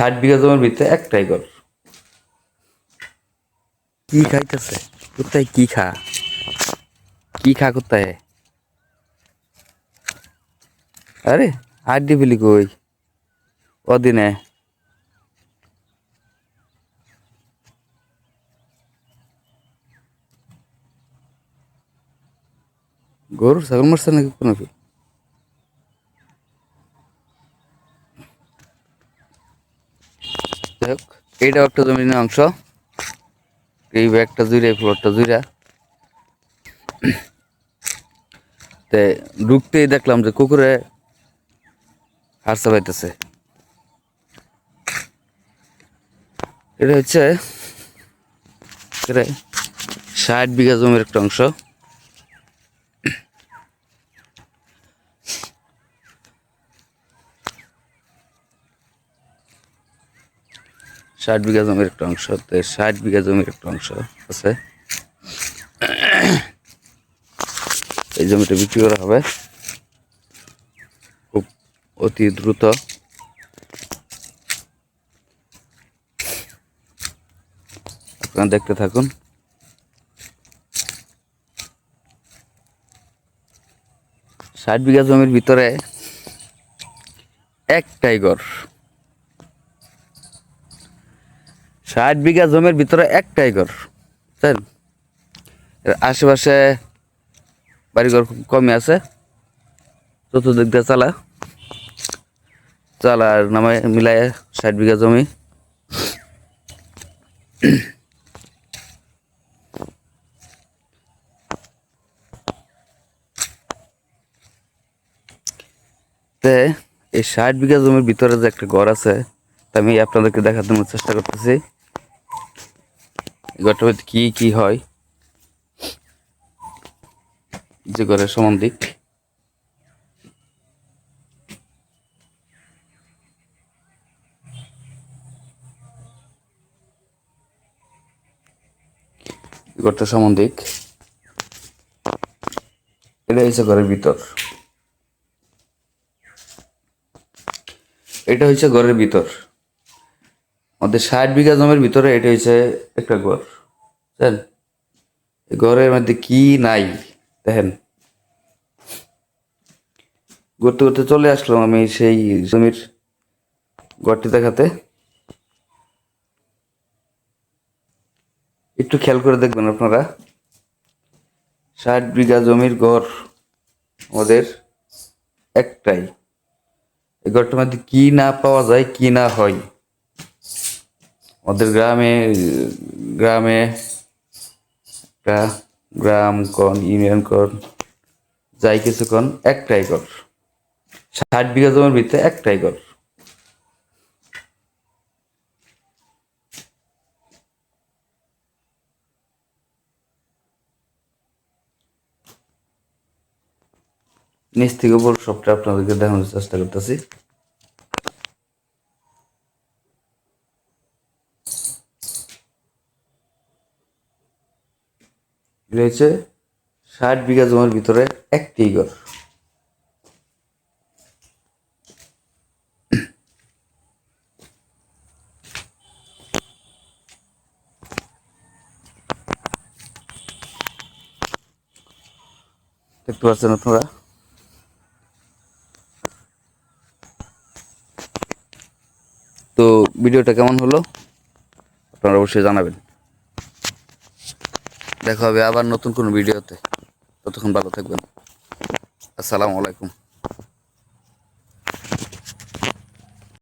60 বিঘা জমির ভিতরে একটাই ঘর। কি খাইতেছে? কোথায় কি খা? কি খা কোথায়? আরে হাড্ডি বিলি কই অদিনে গরু ছাগল মারছে নাকি কোনো কি? যাই হোক, এইটাও একটা জমির অংশ। এই একটা জুড়ে, এই ফ্লোরটা জুড়া। তে ঢুকতেই দেখলাম যে কুকুরে হাড় চাবাইতেছে। এটা হচ্ছে 60 বিঘা জমির একটা অংশ। ষাট বিঘা জমির একটা অংশ, 60 বিঘা জমির একটা অংশ আছে। এই জমিটা বিক্রি করা হবে খুব অতি দ্রুত। আপনারা দেখতে থাকুন। 60 বিঘা জমির ভিতরে একটাই ঘর। 60 বিঘা জমির ভিতরে একটাই ঘর, বুঝছেন? এর আশেপাশে বাড়িঘর খুব কমই আছে। চতুর্দিক দিয়ে চালার নামে মিলায় 60 বিঘা জমি। তে এই 60 বিঘা জমির ভিতরে যে একটা ঘর আছে, তা আমি আপনাদেরকে দেখাতে চেষ্টা করতেছি। এই ঘরটার মধ্যে কি কি হয়, যে ঘরের সম্বন্ধিক। ঘরটা সম্বন্ধিক, এটা হচ্ছে ঘরের ভিতর। এটা হচ্ছে ঘরের ভিতর। আমাদের 60 বিঘা জমির ভিতরে এটা হচ্ছে একটা ঘর, বুঝছেন? এই ঘরের মধ্যে কি নাই দেখেন। ঘুরতে ঘুরতে চলে আসলাম আমি সেই জমির ঘরটি দেখাতে। একটু খেয়াল করে দেখবেন আপনারা। 60 বিঘা জমির ঘর আমাদের একটাই। এই ঘরটার মধ্যে কি না পাওয়া যায়, কি না হয়। আমাদের গ্রামে গ্রামে একটা গ্রাম কন, ইউনিয়ন কন, যাই কিছু কন, একটাই ঘর। 60 বিঘা জমির ভিতরে একটাই ঘর। নিচ থেকে উপর সবটা আপনাদেরকে দেখানোর চেষ্টা করতেছি। রয়েছে 60 বিঘা জমির ভিতরে একটি ঘর। দেখতে পাচ্ছেন আপনারা। তো ভিডিওটা কেমন হলো আপনারা অবশ্যই জানাবেন। দেখা হবে আবার নতুন কোনো ভিডিওতে। ততক্ষণ ভালো থাকবেন। আসসালামু আলাইকুম।